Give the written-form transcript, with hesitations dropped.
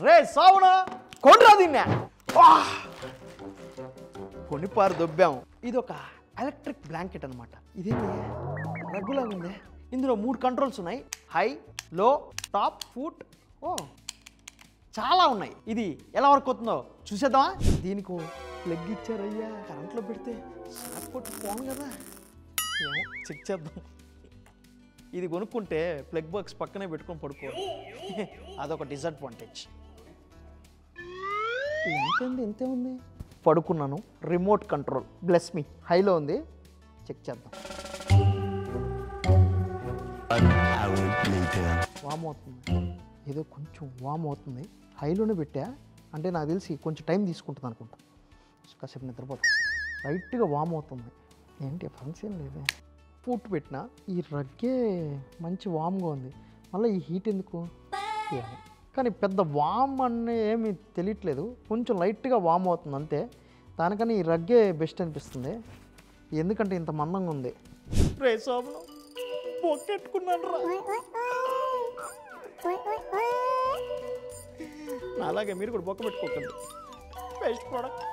రే సావునా కొండ్రా దీన్నే కొనిపారు దొబ్బాం. ఇది ఒక ఎలక్ట్రిక్ బ్లాంకెట్ అనమాట. ఇదేంటి రగ్గులాగా ఉంది. ఇందులో 3 కంట్రోల్స్ ఉన్నాయి. హై, లో, టాప్, ఫుట్. చాలా ఉన్నాయి. ఇది ఎలా వర్క్ అవుతుందో చూసేద్దామా? దీనికి ప్లగ్ ఇచ్చారయ్యా. కరెంట్లో పెడితే షాక్ కొట్టి పోను కదా. ఏమో చెక్ చేద్దాం. ఇది కొనుక్కుంటే ప్లగ్ బాక్స్ పక్కనే పెట్టుకొని పడుకోవాలి. అదొక డిసడ్వాంటేజ్. ఎంతే ఉంది. పడుకున్నాను. రిమోట్ కంట్రోల్ బ్లెస్ మీ హైలో ఉంది. చెక్ చేద్దాం. వామ్ అవుతుంది. ఏదో కొంచెం వామ్ అవుతుంది. హైలోనే పెట్టా అంటే నాకు తెలిసి కొంచెం టైం తీసుకుంటుంది అనుకుంటా. కాసేపు నిద్రపోతా. లైట్గా వామ్ అవుతుంది. ఏంటి ఫంక్షన్ లేదే. ఫుట్ పెట్టినా ఈ రగ్గే మంచి వామ్గా ఉంది. మళ్ళీ ఈ హీట్ ఎందుకు ఏమో. కానీ పెద్ద వామ్ అనే ఏమి తెలియట్లేదు. కొంచెం లైట్గా వామ్ అవుతుంది అంతే. దానికన్నా ఈ రగ్గే బెస్ట్ అనిపిస్తుంది. ఎందుకంటే ఇంత మందంగా ఉంది. రే సోమను బొక్కెట్టుకున్నాను రా. అలాగే మీరు కూడా బొక్క పెట్టుకోకండి. Best product.